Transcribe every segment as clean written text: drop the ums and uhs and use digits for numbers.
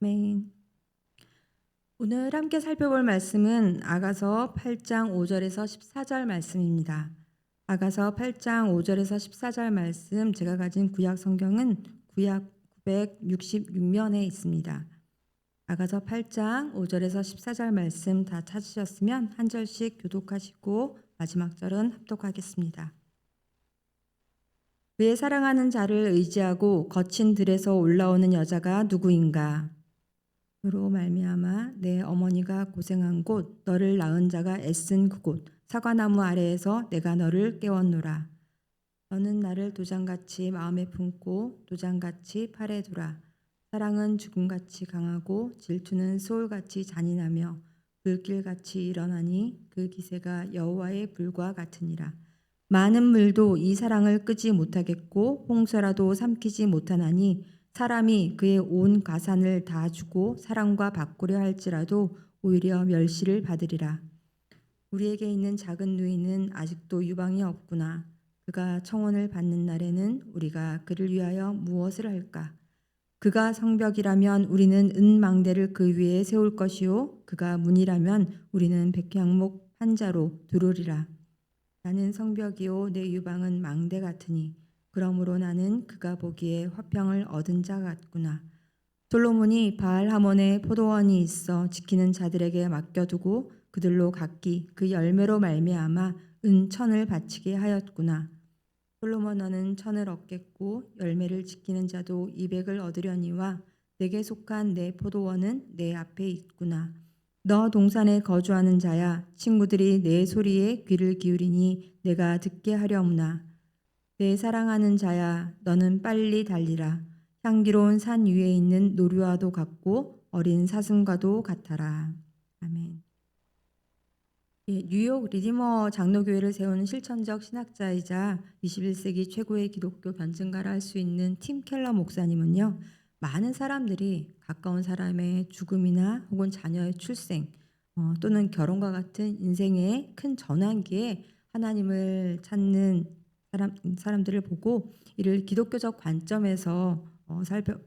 아멘. 오늘 함께 살펴볼 말씀은 아가서 8장 5절에서 14절 말씀입니다. 아가서 8장 5절에서 14절 말씀, 제가 가진 구약 성경은 구약 966면에 있습니다. 아가서 8장 5절에서 14절 말씀 다 찾으셨으면 한 절씩 교독하시고 마지막 절은 합독하겠습니다. 왜 사랑하는 자를 의지하고 거친 들에서 올라오는 여자가 누구인가? 로 말미암아 내 어머니가 고생한 곳, 너를 낳은 자가 애쓴 그곳, 사과나무 아래에서 내가 너를 깨웠노라. 너는 나를 도장같이 마음에 품고 도장같이 팔에 두라. 사랑은 죽음같이 강하고 질투는 소울같이 잔인하며 불길같이 일어나니 그 기세가 여호와의 불과 같으니라. 많은 물도 이 사랑을 끄지 못하겠고 홍수라도 삼키지 못하나니 사람이 그의 온 가산을 다 주고 사랑과 바꾸려 할지라도 오히려 멸시를 받으리라. 우리에게 있는 작은 누이는 아직도 유방이 없구나. 그가 청혼을 받는 날에는 우리가 그를 위하여 무엇을 할까? 그가 성벽이라면 우리는 은망대를 그 위에 세울 것이요 그가 문이라면 우리는 백향목 판자로 두르리라. 나는 성벽이요 내 유방은 망대 같으니 그러므로 나는 그가 보기에 화평을 얻은 자 같구나. 솔로몬이 바알 하몬의 포도원이 있어 지키는 자들에게 맡겨두고 그들로 각기 그 열매로 말미암아 은천을 바치게 하였구나. 솔로몬 너는 천을 얻겠고 열매를 지키는 자도 200을 얻으려니와 내게 속한 내 포도원은 내 앞에 있구나. 너 동산에 거주하는 자야, 친구들이 내 소리에 귀를 기울이니 내가 듣게 하려무나. 내 사랑하는 자야, 너는 빨리 달리라. 향기로운 산 위에 있는 노루와도 같고 어린 사슴과도 같아라. 아멘. 뉴욕 리디머 장로교회를 세운 실천적 신학자이자 21세기 최고의 기독교 변증가라 할 수 있는 팀 켈러 목사님은요, 많은 사람들이 가까운 사람의 죽음이나 혹은 자녀의 출생 또는 결혼과 같은 인생의 큰 전환기에 하나님을 찾는 사람들을 보고 이를 기독교적 관점에서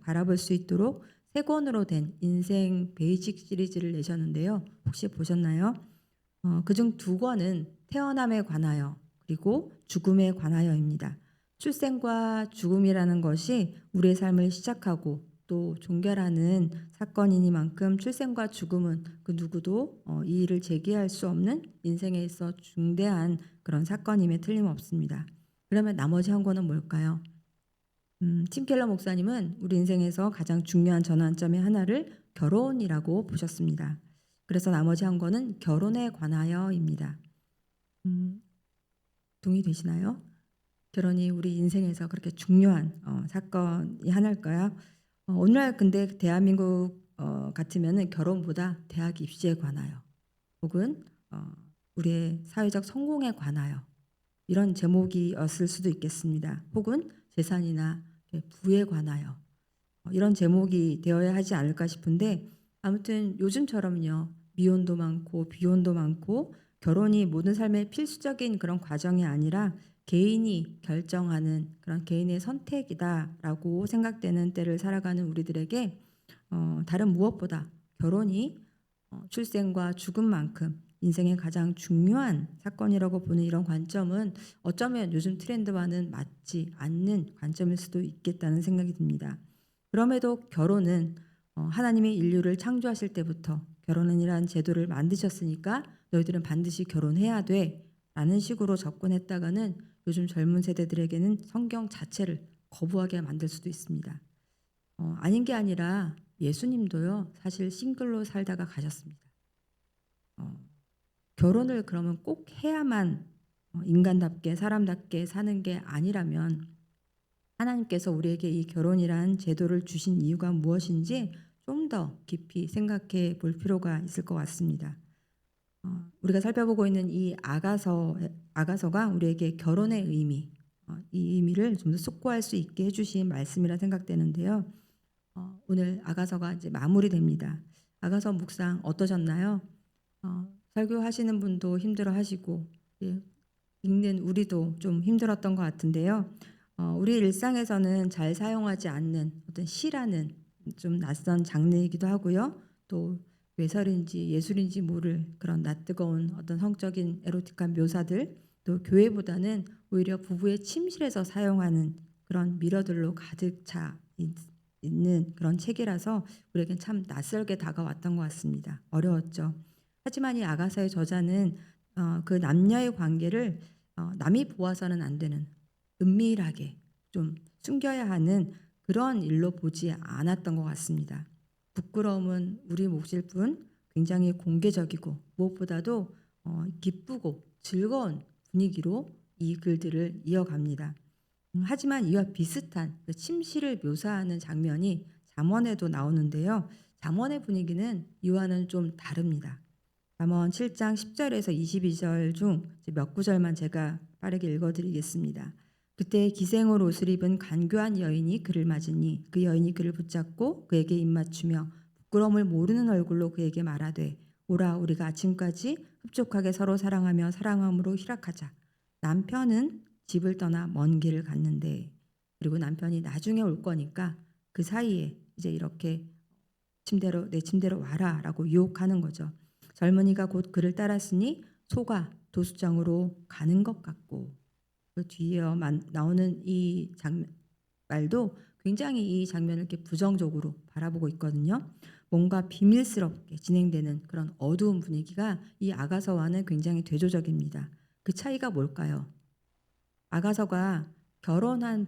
바라볼 수 있도록 세 권으로 된 인생 베이직 시리즈를 내셨는데요. 혹시 보셨나요? 그중 두 권은 태어남에 관하여 그리고 죽음에 관하여입니다. 출생과 죽음이라는 것이 우리의 삶을 시작하고 또 종결하는 사건이니만큼 출생과 죽음은 그 누구도 이 일을 제기할 수 없는 인생에 있어 중대한 그런 사건임에 틀림없습니다. 그러면 나머지 한 권은 뭘까요? 팀 켈러 목사님은 우리 인생에서 가장 중요한 전환점의 하나를 결혼이라고 보셨습니다. 그래서 나머지 한 권은 결혼에 관하여입니다. 동의되시나요? 결혼이 우리 인생에서 그렇게 중요한 사건이 하나일까요? 오늘날 근데 대한민국 같으면은 결혼보다 대학 입시에 관하여 혹은 우리의 사회적 성공에 관하여 이런 제목이었을 수도 있겠습니다. 혹은 재산이나 부에 관하여 이런 제목이 되어야 하지 않을까 싶은데 아무튼 요즘처럼요. 미혼도 많고 비혼도 많고 결혼이 모든 삶의 필수적인 그런 과정이 아니라 개인이 결정하는 그런 개인의 선택이다라고 생각되는 때를 살아가는 우리들에게 다른 무엇보다 결혼이 출생과 죽음만큼 인생의 가장 중요한 사건이라고 보는 이런 관점은 어쩌면 요즘 트렌드와는 맞지 않는 관점일 수도 있겠다는 생각이 듭니다. 그럼에도 결혼은 하나님이 인류를 창조하실 때부터 결혼이라는 제도를 만드셨으니까 너희들은 반드시 결혼해야 돼 라는 식으로 접근했다가는 요즘 젊은 세대들에게는 성경 자체를 거부하게 만들 수도 있습니다. 아닌 게 아니라 예수님도요 사실 싱글로 살다가 가셨습니다. 결혼을 그러면 꼭 해야만 인간답게 사람답게 사는 게 아니라면 하나님께서 우리에게 이 결혼이란 제도를 주신 이유가 무엇인지 좀 더 깊이 생각해 볼 필요가 있을 것 같습니다. 우리가 살펴보고 있는 이 아가서가 우리에게 결혼의 의미, 이 의미를 좀 더 숙고할 수 있게 해주신 말씀이라 생각되는데요. 오늘 아가서가 이제 마무리됩니다. 아가서 묵상 어떠셨나요? 설교하시는 분도 힘들어하시고 읽는 우리도 좀 힘들었던 것 같은데요. 우리 일상에서는 잘 사용하지 않는 어떤 시라는 좀 낯선 장르이기도 하고요. 또 외설인지 예술인지 모를 그런 낯뜨거운 어떤 성적인 에로틱한 묘사들, 또 교회보다는 오히려 부부의 침실에서 사용하는 그런 미러들로 가득 있는 그런 책이라서 우리에겐 참 낯설게 다가왔던 것 같습니다. 어려웠죠. 하지만 이 아가서의 저자는 그 남녀의 관계를 남이 보아서는 안 되는, 은밀하게 좀 숨겨야 하는 그런 일로 보지 않았던 것 같습니다. 부끄러움은 우리 몫일 뿐 굉장히 공개적이고 무엇보다도 기쁘고 즐거운 분위기로 이 글들을 이어갑니다. 하지만 이와 비슷한 그 침실을 묘사하는 장면이 잠언에도 나오는데요. 잠언의 분위기는 이와는 좀 다릅니다. 잠언 7장 10절에서 22절 중 몇 구절만 제가 빠르게 읽어드리겠습니다. 그때 기생옷 옷을 입은 간교한 여인이 그를 맞으니 그 여인이 그를 붙잡고 그에게 입맞추며 부끄러움을 모르는 얼굴로 그에게 말하되 오라 우리가 아침까지 흡족하게 서로 사랑하며 사랑함으로 희락하자. 남편은 집을 떠나 먼 길을 갔는데, 그리고 남편이 나중에 올 거니까 그 사이에 이제 이렇게 내 침대로 와라라고 유혹하는 거죠. 젊은이가 곧 그를 따랐으니 소가 도수장으로 가는 것 같고, 그 뒤에 나오는 이 말도 굉장히 이 장면을 이렇게 부정적으로 바라보고 있거든요. 뭔가 비밀스럽게 진행되는 그런 어두운 분위기가 이 아가서와는 굉장히 대조적입니다. 그 차이가 뭘까요? 아가서가 결혼하는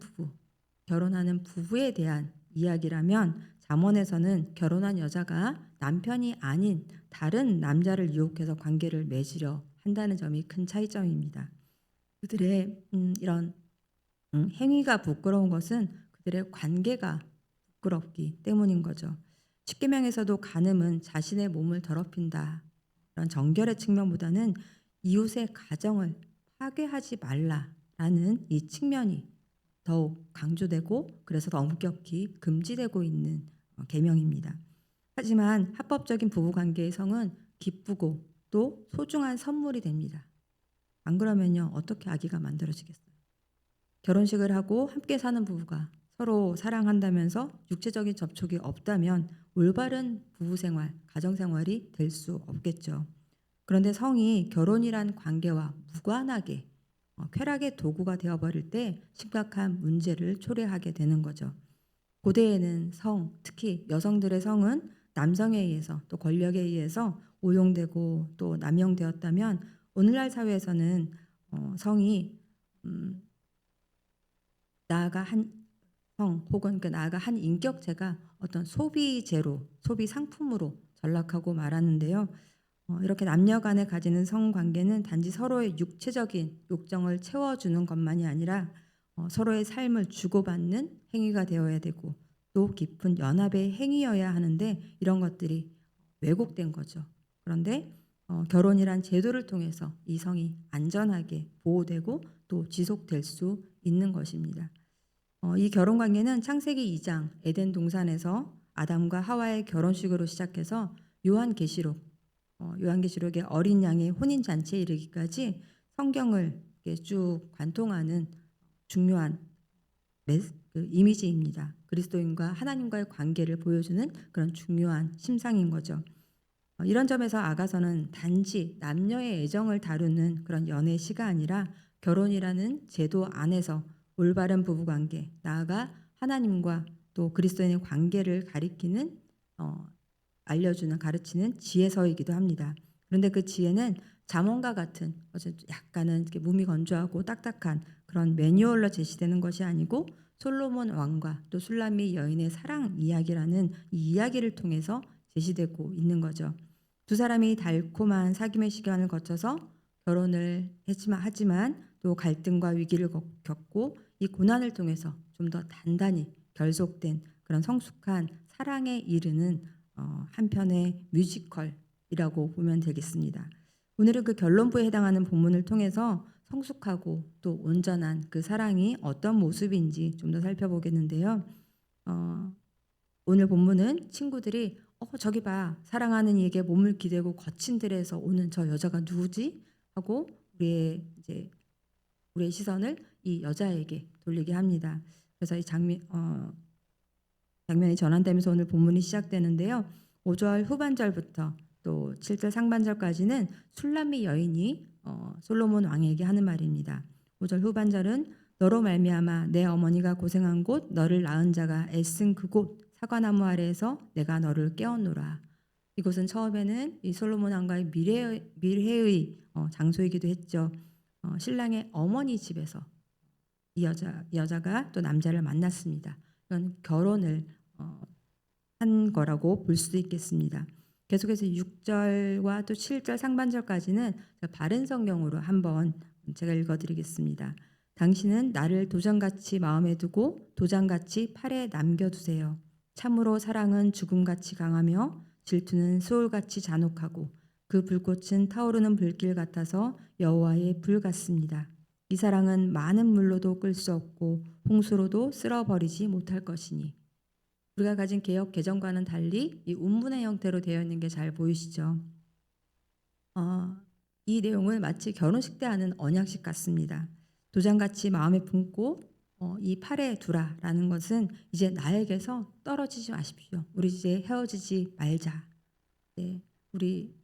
부부에 대한 이야기라면 잠언에서는 결혼한 여자가 남편이 아닌 다른 남자를 유혹해서 관계를 맺으려 한다는 점이 큰 차이점입니다. 그들의 이런 행위가 부끄러운 것은 그들의 관계가 부끄럽기 때문인 거죠. 십계명에서도 간음은 자신의 몸을 더럽힌다, 그런 정결의 측면보다는 이웃의 가정을 파괴하지 말라라는 이 측면이 더욱 강조되고 그래서 더 엄격히 금지되고 있는 계명입니다. 하지만 합법적인 부부관계의 성은 기쁘고 또 소중한 선물이 됩니다. 안 그러면요 어떻게 아기가 만들어지겠어요? 결혼식을 하고 함께 사는 부부가 서로 사랑한다면서 육체적인 접촉이 없다면 올바른 부부생활, 가정생활이 될 수 없겠죠. 그런데 성이 결혼이란 관계와 무관하게 쾌락의 도구가 되어버릴 때 심각한 문제를 초래하게 되는 거죠. 고대에는 성, 특히 여성들의 성은 남성에 의해서 또 권력에 의해서 오용되고 또 남용되었다면 오늘날 사회에서는 성이 나아가 한 성 혹은 나아가 한 인격체가 어떤 소비재로, 소비 상품으로 전락하고 말았는데요. 이렇게 남녀 간에 가지는 성관계는 단지 서로의 육체적인 욕정을 채워주는 것만이 아니라 서로의 삶을 주고받는 행위가 되어야 되고 또 깊은 연합의 행위여야 하는데 이런 것들이 왜곡된 거죠. 그런데 결혼이란 제도를 통해서 이 성이 안전하게 보호되고 또 지속될 수 있는 것입니다. 이 결혼 관계는 창세기 2장 에덴 동산에서 아담과 하와의 결혼식으로 시작해서 요한계시록의 어린 양의 혼인 잔치에 이르기까지 성경을 쭉 관통하는 중요한 그 이미지입니다. 그리스도인과 하나님과의 관계를 보여주는 그런 중요한 심상인 거죠. 이런 점에서 아가서는 단지 남녀의 애정을 다루는 그런 연애 시가 아니라 결혼이라는 제도 안에서 올바른 부부관계, 나아가 하나님과 또 그리스도인의 관계를 가르치는 지혜서이기도 합니다. 그런데 그 지혜는 잠언과 같은 약간은 몸이 건조하고 딱딱한 그런 매뉴얼로 제시되는 것이 아니고 솔로몬 왕과 또 술람미 여인의 사랑 이야기라는 이 이야기를 통해서 제시되고 있는 거죠. 두 사람이 달콤한 사귐의 시간을 거쳐서 결혼을 하지만 또 갈등과 위기를 겪고 이 고난을 통해서 좀 더 단단히 결속된 그런 성숙한 사랑에 이르는 한편의 뮤지컬이라고 보면 되겠습니다. 오늘은 그 결론부에 해당하는 본문을 통해서 성숙하고 또 온전한 그 사랑이 어떤 모습인지 좀 더 살펴보겠는데요. 오늘 본문은 친구들이 저기 봐, 사랑하는 이에게 몸을 기대고 거친 들에서 오는 저 여자가 누구지? 하고 우리의 시선을 이 여자에게 돌리게 합니다. 그래서 이 장면 장면이 전환되면서 오늘 본문이 시작되는데요. 5절 후반절부터 또 7절 상반절까지는 술람미 여인이 솔로몬 왕에게 하는 말입니다. 5절 후반절은 너로 말미암아 내 어머니가 고생한 곳 너를 낳은 자가 애쓴 그곳 사과나무 아래에서 내가 너를 깨웠노라. 이곳은 처음에는 이 솔로몬 왕과의 미래의 장소이기도 했죠. 신랑의 어머니 집에서 이 여자가 또 남자를 만났습니다. 이건 결혼을 한 거라고 볼 수도 있겠습니다. 계속해서 6절과 또 7절 상반절까지는 바른 성경으로 한번 제가 읽어드리겠습니다. 당신은 나를 도장같이 마음에 두고 도장같이 팔에 남겨두세요. 참으로 사랑은 죽음같이 강하며 질투는 소울같이 잔혹하고 그 불꽃은 타오르는 불길 같아서 여호와의 불 같습니다. 이 사랑은 많은 물로도 끌 수 없고 홍수로도 쓸어버리지 못할 것이니. 우리가 가진 개역 개정과는 달리 이 운문의 형태로 되어 있는 게 잘 보이시죠? 이 내용은 마치 결혼식 때 하는 언약식 같습니다. 도장같이 마음에 품고 이 팔에 두라라는 것은 이제 나에게서 떨어지지 마십시오. 우리 이제 헤어지지 말자. 네, 우리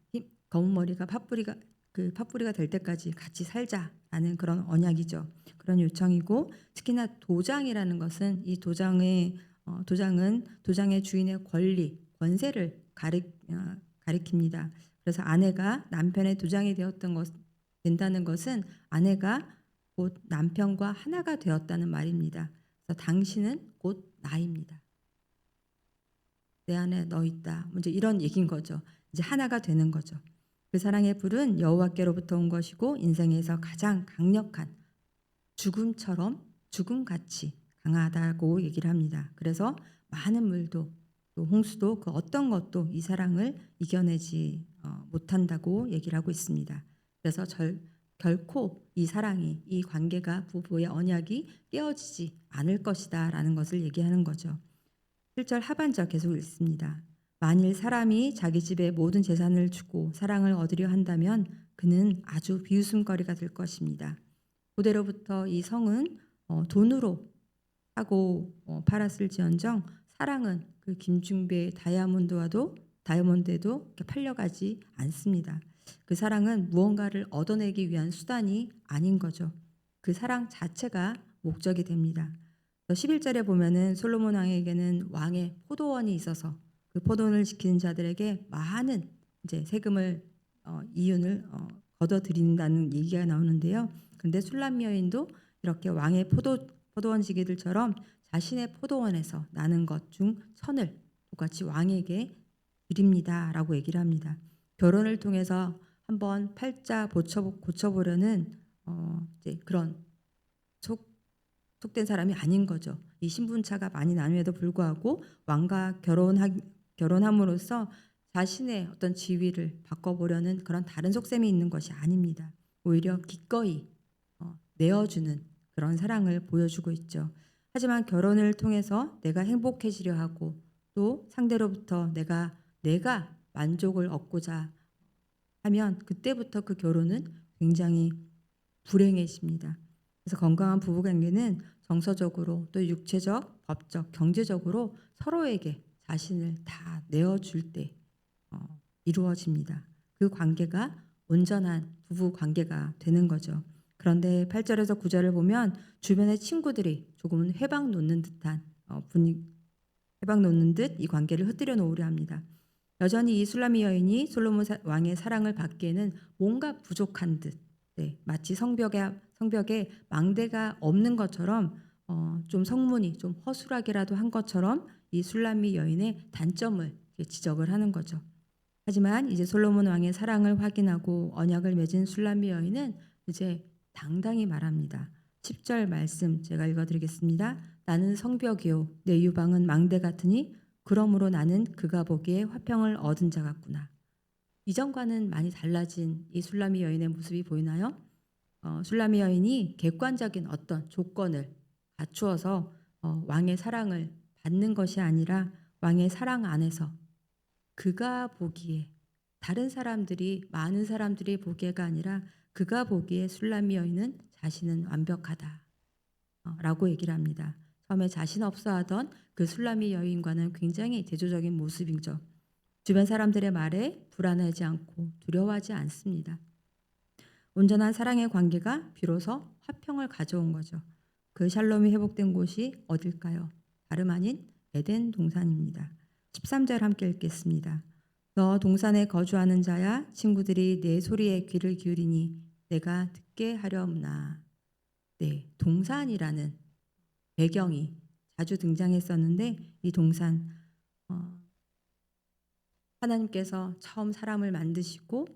검은 머리가 팥뿌리가 될 때까지 같이 살자라는 그런 언약이죠. 그런 요청이고 특히나 도장이라는 것은 이 도장은 도장의 주인의 권리, 권세를 가리킵니다. 그래서 아내가 남편의 도장이 된다는 것은 아내가 곧 남편과 하나가 되었다는 말입니다. 그래서 당신은 곧 나입니다. 내 안에 너 있다. 이제 이런 얘기인 거죠. 이제 하나가 되는 거죠. 그 사랑의 불은 여호와께로부터 온 것이고 인생에서 가장 강력한 죽음같이 강하다고 얘기를 합니다. 그래서 많은 물도 또 홍수도 그 어떤 것도 이 사랑을 이겨내지 못한다고 얘기를 하고 있습니다. 그래서 결코 이 사랑이 이 관계가 부부의 언약이 깨어지지 않을 것이다라는 것을 얘기하는 거죠. 7절 하반절 계속 읽습니다. 만일 사람이 자기 집에 모든 재산을 주고 사랑을 얻으려 한다면 그는 아주 비웃음거리가 될 것입니다. 고대로부터 이 성은 돈으로 사고 팔았을지언정 사랑은 그 김중배의 다이아몬드에도 이렇게 팔려가지 않습니다. 그 사랑은 무언가를 얻어내기 위한 수단이 아닌 거죠. 그 사랑 자체가 목적이 됩니다. 11절에 보면은 솔로몬 왕에게는 왕의 포도원이 있어서 그 포도원을 지키는 자들에게 많은 이제 세금을 이윤을 걷어들인다는 얘기가 나오는데요. 그런데 술람 여인도 이렇게 왕의 포도원 지기들처럼 자신의 포도원에서 나는 것 중 천을 똑같이 왕에게 드립니다라고 얘기를 합니다. 결혼을 통해서 한번 팔자 고쳐보려는 이제 그런 속된 사람이 아닌 거죠. 이 신분차가 많이 나누에도 불구하고 왕과 결혼함으로써 자신의 어떤 지위를 바꿔보려는 그런 다른 속셈이 있는 것이 아닙니다. 오히려 기꺼이 내어주는 그런 사랑을 보여주고 있죠. 하지만 결혼을 통해서 내가 행복해지려 하고 또 상대로부터 내가 만족을 얻고자 하면 그때부터 그 결혼은 굉장히 불행해집니다. 그래서 건강한 부부관계는 정서적으로 또 육체적, 법적, 경제적으로 서로에게 자신을 다 내어줄 때 이루어집니다. 그 관계가 온전한 부부 관계가 되는 거죠. 그런데 8절에서 9절을 보면 주변의 친구들이 조금은 해방 놓는 듯 이 관계를 흩뜨려 놓으려 합니다. 여전히 이 술라미 여인이 솔로몬 왕의 사랑을 받기에는 뭔가 부족한 듯, 마치 성벽에 망대가 없는 것처럼 좀 성문이 좀 허술하게라도 한 것처럼 이 술라미 여인의 단점을 지적을 하는 거죠. 하지만 이제 솔로몬 왕의 사랑을 확인하고 언약을 맺은 술라미 여인은 이제 당당히 말합니다. 10절 말씀 제가 읽어드리겠습니다. 나는 성벽이요 내 유방은 망대 같으니 그러므로 나는 그가 보기에 화평을 얻은 자 같구나. 이전과는 많이 달라진 이 술라미 여인의 모습이 보이나요? 술라미 여인이 객관적인 어떤 조건을 갖추어서 왕의 사랑을 받는 것이 아니라 왕의 사랑 안에서 그가 보기에 많은 사람들이 보기에가 아니라 그가 보기에 술라미 여인은 자신은 완벽하다 라고 얘기를 합니다. 처음에 자신 없어 하던 그 술람미 여인과는 굉장히 대조적인 모습이죠. 주변 사람들의 말에 불안하지 않고 두려워하지 않습니다. 온전한 사랑의 관계가 비로소 화평을 가져온 거죠. 그 샬롬이 회복된 곳이 어딜까요? 다름 아닌 에덴 동산입니다. 13절 함께 읽겠습니다. 너 동산에 거주하는 자야, 친구들이 내 소리에 귀를 기울이니 내가 듣게 하려무나. 네, 동산이라는 배경이 자주 등장했었는데 이 동산, 하나님께서 처음 사람을 만드시고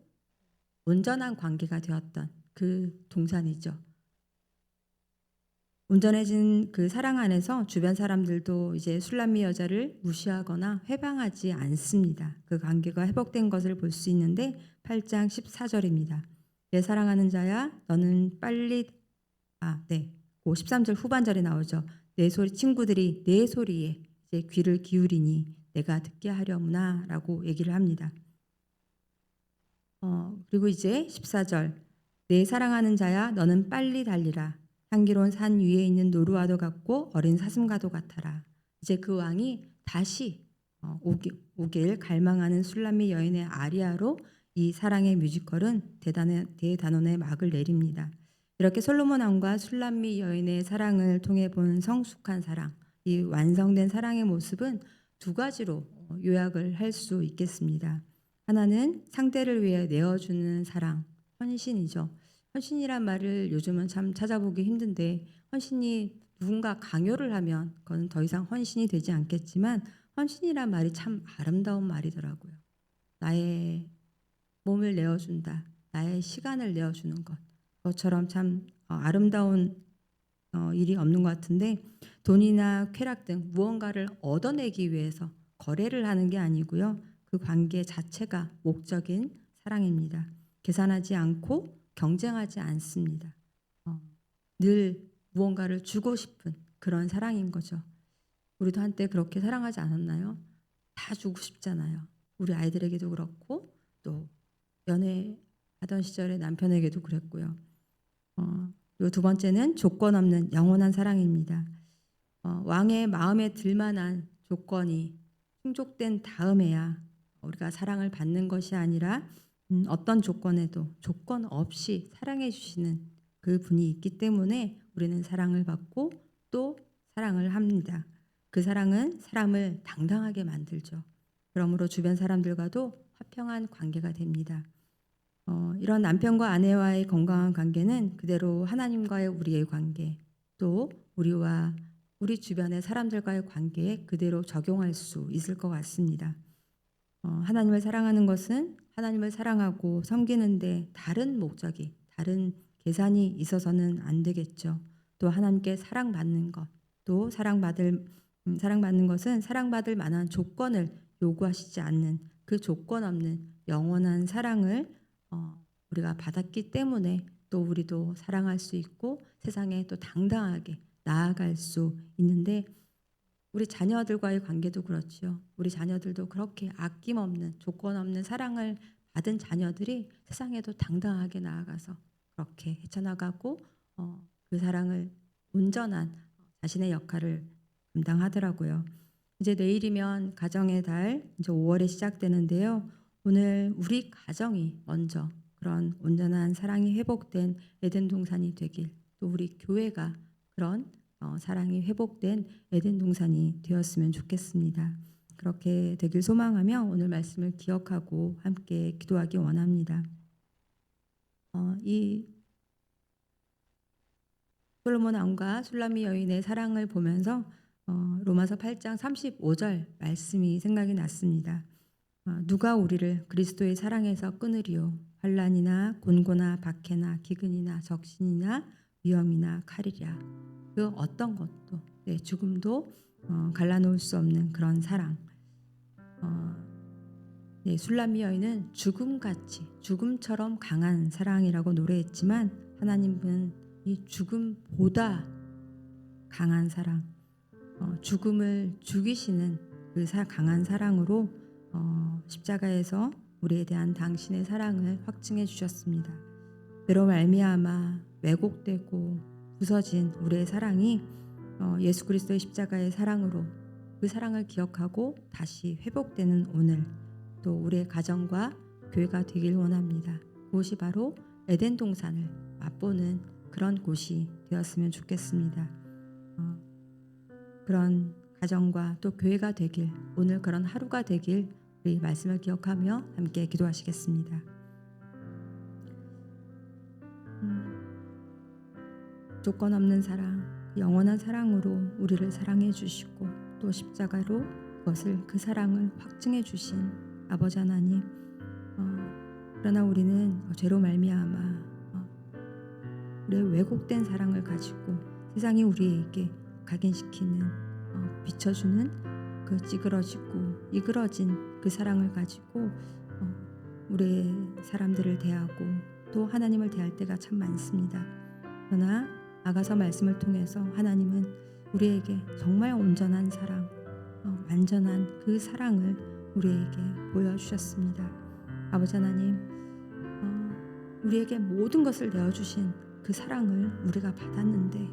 온전한 관계가 되었던 그 동산이죠. 온전해진 그 사랑 안에서 주변 사람들도 이제 술람미 여자를 무시하거나 회방하지 않습니다. 그 관계가 회복된 것을 볼 수 있는데 8장 14절입니다. 내 사랑하는 자야, 너는 빨리 그 13절 후반절에 나오죠. 내 소리 친구들이 내 소리에 이제 귀를 기울이니 내가 듣게 하려무나라고 얘기를 합니다. 그리고 이제 14절 내 사랑하는 자야, 너는 빨리 달리라. 향기로운 산 위에 있는 노루와도 같고 어린 사슴과도 같아라. 이제 그 왕이 다시 오길 갈망하는 술람미 여인의 아리아로 이 사랑의 뮤지컬은 대단원의 막을 내립니다. 이렇게 솔로몬 왕과 술람미 여인의 사랑을 통해 본 성숙한 사랑, 이 완성된 사랑의 모습은 두 가지로 요약을 할 수 있겠습니다. 하나는 상대를 위해 내어주는 사랑, 헌신이죠. 헌신이란 말을 요즘은 참 찾아보기 힘든데 헌신이 누군가 강요를 하면 그건 더 이상 헌신이 되지 않겠지만 헌신이란 말이 참 아름다운 말이더라고요. 나의 몸을 내어준다. 나의 시간을 내어주는 것. 그것처럼 참 아름다운 일이 없는 것 같은데 돈이나 쾌락 등 무언가를 얻어내기 위해서 거래를 하는 게 아니고요. 그 관계 자체가 목적인 사랑입니다. 계산하지 않고 경쟁하지 않습니다. 늘 무언가를 주고 싶은 그런 사랑인 거죠. 우리도 한때 그렇게 사랑하지 않았나요? 다 주고 싶잖아요. 우리 아이들에게도 그렇고 또 연애하던 시절에 남편에게도 그랬고요. 그리고 두 번째는 조건 없는 영원한 사랑입니다. 왕의 마음에 들만한 조건이 충족된 다음에야 우리가 사랑을 받는 것이 아니라 어떤 조건에도 조건 없이 사랑해 주시는 그 분이 있기 때문에 우리는 사랑을 받고 또 사랑을 합니다. 그 사랑은 사람을 당당하게 만들죠. 그러므로 주변 사람들과도 화평한 관계가 됩니다. 이런 남편과 아내와의 건강한 관계는 그대로 하나님과의 우리의 관계, 또 우리와 우리 주변의 사람들과의 관계에 그대로 적용할 수 있을 것 같습니다. 하나님을 사랑하는 것은 하나님을 사랑하고 섬기는데 다른 목적이, 다른 계산이 있어서는 안 되겠죠. 또 하나님께 사랑받는 것, 또 사랑받는 것은 사랑받을 만한 조건을 요구하시지 않는 그 조건 없는 영원한 사랑을 우리가 받았기 때문에 또 우리도 사랑할 수 있고 세상에 또 당당하게 나아갈 수 있는데 우리 자녀들과의 관계도 그렇지요. 우리 자녀들도 그렇게 아낌없는 조건 없는 사랑을 받은 자녀들이 세상에도 당당하게 나아가서 그렇게 헤쳐나가고 그 사랑을 온전한 자신의 역할을 감당하더라고요. 이제 내일이면 가정의 달 이제 5월에 시작되는데요. 오늘 우리 가정이 먼저 그런 온전한 사랑이 회복된 에덴 동산이 되길, 또 우리 교회가 그런 사랑이 회복된 에덴 동산이 되었으면 좋겠습니다. 그렇게 되길 소망하며 오늘 말씀을 기억하고 함께 기도하기 원합니다. 이 솔로몬 왕과 술람미 여인의 사랑을 보면서 로마서 8장 35절 말씀이 생각이 났습니다. 누가 우리를 그리스도의 사랑에서 끊으리요? 환난이나 곤고나 박해나 기근이나 적신이나 위험이나 칼이랴. 그 어떤 것도 죽음도 갈라놓을 수 없는 그런 사랑. 술람미 여인은 죽음처럼 강한 사랑이라고 노래했지만 하나님은 이 죽음보다 강한 사랑, 죽음을 죽이시는 그 강한 사랑으로 십자가에서 우리에 대한 당신의 사랑을 확증해 주셨습니다. 그로 말미암아 왜곡되고 부서진 우리의 사랑이 예수 그리스도의 십자가의 사랑으로 그 사랑을 기억하고 다시 회복되는 오늘, 또 우리의 가정과 교회가 되길 원합니다. 그것이 바로 에덴 동산을 맛보는 그런 곳이 되었으면 좋겠습니다. 그런 가정과 또 교회가 되길, 오늘 그런 하루가 되길 우리 말씀을 기억하며 함께 기도하시겠습니다. 조건 없는 사랑, 영원한 사랑으로 우리를 사랑해 주시고 또 십자가로 그 사랑을 확증해 주신 아버지 하나님, 그러나 우리는 죄로 말미암아 우리의 왜곡된 사랑을 가지고 세상이 우리에게 각인시키는 비춰주는 그 찌그러지고 이그러진 그 사랑을 가지고 우리의 사람들을 대하고 또 하나님을 대할 때가 참 많습니다. 그러나 아가서 말씀을 통해서 하나님은 우리에게 정말 온전한 사랑, 완전한 그 사랑을 우리에게 보여주셨습니다. 아버지 하나님, 우리에게 모든 것을 내어주신 그 사랑을 우리가 받았는데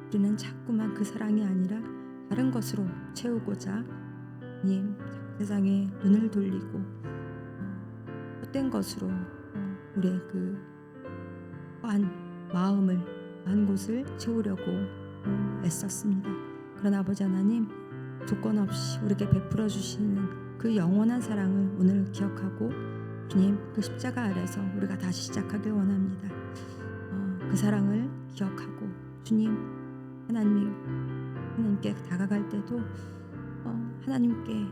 우리는 자꾸만 그 사랑이 아니라 다른 것으로 채우고자 세상에 눈을 돌리고 헛된 것으로 우리의 그 한 마음을 한 곳을 채우려고 애썼습니다. 그러나 아버지 하나님, 조건 없이 우리에게 베풀어 주시는 그 영원한 사랑을 오늘 기억하고 주님 그 십자가 아래서 우리가 다시 시작하길 원합니다. 그 사랑을 기억하고 주님 하나님께 다가갈 때도 하나님께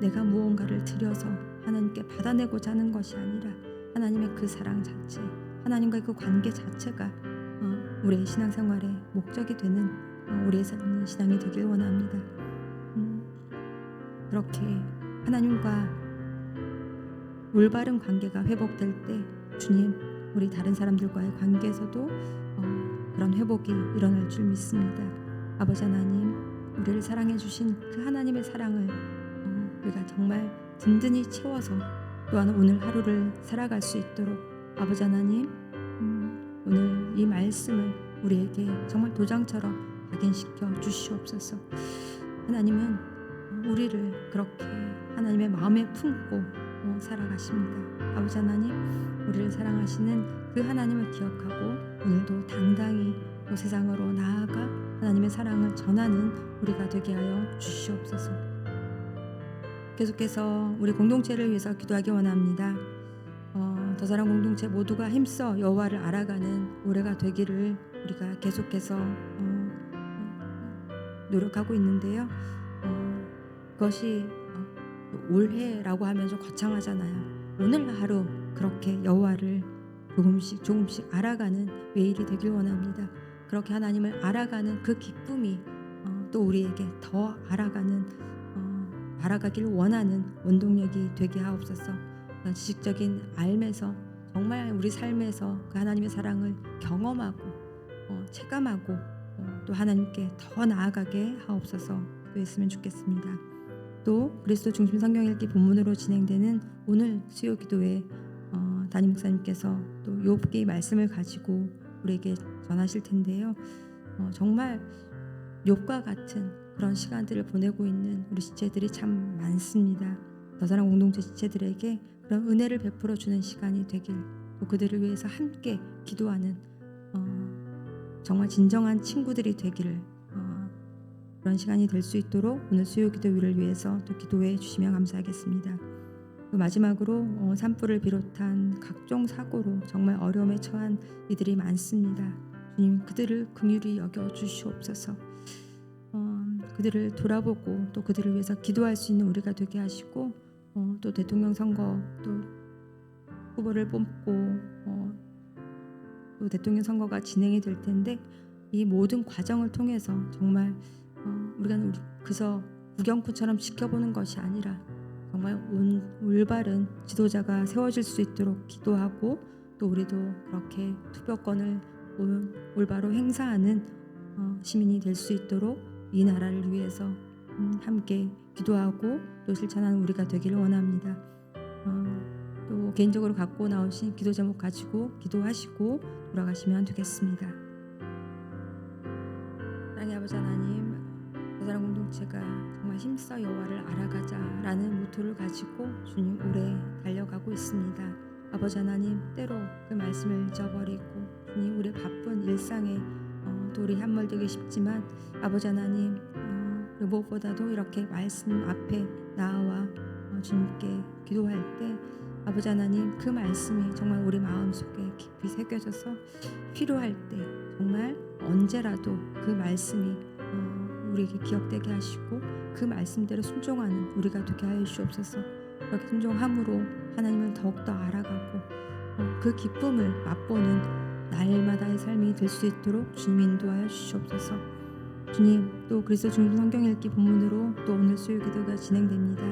내가 무언가를 드려서 하나님께 받아내고자 하는 것이 아니라 하나님의 그 사랑 자체, 하나님과의 그 관계 자체가 우리의 신앙생활의 목적이 되는 우리의 신앙이 되길 원합니다. 그렇게 하나님과 올바른 관계가 회복될 때 주님, 우리 다른 사람들과의 관계에서도 그런 회복이 일어날 줄 믿습니다. 아버지 하나님, 우리를 사랑해 주신 그 하나님의 사랑을 우리가 정말 든든히 채워서 또한 오늘 하루를 살아갈 수 있도록 아버지 하나님, 오늘 이 말씀을 우리에게 정말 도장처럼 각인시켜 주시옵소서. 하나님은 우리를 그렇게 하나님의 마음에 품고 살아가십니다. 아버지 하나님, 우리를 사랑하시는 그 하나님을 기억하고 오늘도 당당히 또 세상으로 나아가 하나님의 사랑을 전하는 우리가 되게 하여 주시옵소서. 계속해서 우리 공동체를 위해서 기도하기 원합니다. 더 사랑 공동체 모두가 힘써 여호와를 알아가는 올해가 되기를 우리가 계속해서 노력하고 있는데요. 그것이 올해라고 하면 좀 거창하잖아요. 오늘 하루 그렇게 여호와를 조금씩 알아가는 매일이 되길 원합니다. 그렇게 하나님을 알아가는 그 기쁨이 또 우리에게 더 알아가길 원하는 원동력이 되게 하옵소서. 지식적인 알면서 정말 우리 삶에서 그 하나님의 사랑을 경험하고 체감하고 또 하나님께 더 나아가게 하옵소서. 그랬으면 좋겠습니다. 또 그리스도 중심 성경 읽기 본문으로 진행되는 오늘 수요 기도회 담임 목사님께서 또 욥기의 말씀을 가지고 우리에게 전하실 텐데요. 정말 욥과 같은 그런 시간들을 보내고 있는 우리 지체들이 참 많습니다. 더 사랑 공동체 지체들에게 그런 은혜를 베풀어 주는 시간이 되길, 또 그들을 위해서 함께 기도하는 정말 진정한 친구들이 되기를 그런 시간이 될 수 있도록 오늘 수요 기도회를 위해서 또 기도해 주시면 감사하겠습니다. 또 마지막으로 산불을 비롯한 각종 사고로 정말 어려움에 처한 이들이 많습니다. 주님, 그들을 긍휼히 여겨 주시옵소서. 그들을 돌아보고 또 그들을 위해서 기도할 수 있는 우리가 되게 하시고, 또 대통령 선거 또 후보를 뽑고 또 대통령 선거가 진행이 될 텐데 이 모든 과정을 통해서 정말 우리가 그저 구경꾼처럼 지켜보는 것이 아니라 정말 올바른 지도자가 세워질 수 있도록 기도하고, 또 우리도 그렇게 투표권을 올바로 행사하는 시민이 될 수 있도록 이 나라를 위해서 함께 기도하고 또 실천하는 우리가 되기를 원합니다. 또 개인적으로 갖고 나오신 기도 제목 가지고 기도하시고 돌아가시면 되겠습니다. 사랑의 아버지 하나님, 사랑 공동체가 정말 힘써 여호와를 알아가자라는 모토를 가지고 주님 오래 달려가고 있습니다. 아버지 하나님, 때로 그 말씀을 잊어버리고 주님 우리 바쁜 일상에 돌이 함몰되기 쉽지만 아버지 하나님, 우리 무엇보다도 이렇게 말씀 앞에 나와 주님께 기도할 때 아버지 하나님, 그 말씀이 정말 우리 마음속에 깊이 새겨져서 필요할 때 정말 언제라도 그 말씀이 우리에게 기억되게 하시고 그 말씀대로 순종하는 우리가 되게 하여 주옵소서. 그렇게 순종함으로 하나님을 더욱더 알아가고 그 기쁨을 맛보는 날마다의 삶이 될 수 있도록 주님 인도하여 주시옵소서. 주님, 또 그리스도 중심 성경 읽기 본문으로 또 오늘 수요 기도가 진행됩니다.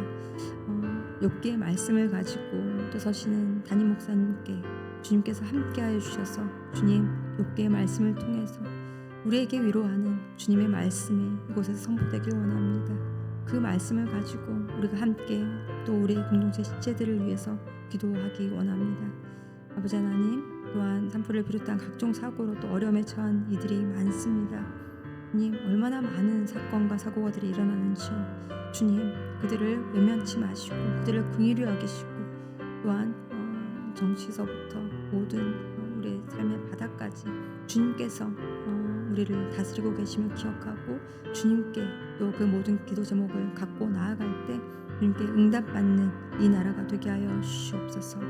욥기의 말씀을 가지고 또 서시는 담임 목사님께 주님께서 함께하여 주셔서 주님 욥기의 말씀을 통해서 우리에게 위로하는 주님의 말씀이 이곳에서 선포되길 원합니다. 그 말씀을 가지고 우리가 함께 또 우리의 공동체 지체들을 위해서 기도하기 원합니다. 아버지 하나님, 또한 산불을 비롯한 각종 사고로 또 어려움에 처한 이들이 많습니다. 주님, 얼마나 많은 사건과 사고가들이 일어나는지요. 주님, 그들을 외면치 마시고 그들을 긍휼히 여기시고 또한 정치서부터 모든 우리의 삶의 바닥까지 주님께서 우리를 다스리고 계심을 기억하고 주님께 또 그 모든 기도 제목을 갖고 나아갈 때 주님께 응답받는 이 나라가 되게 하여 주시옵소서.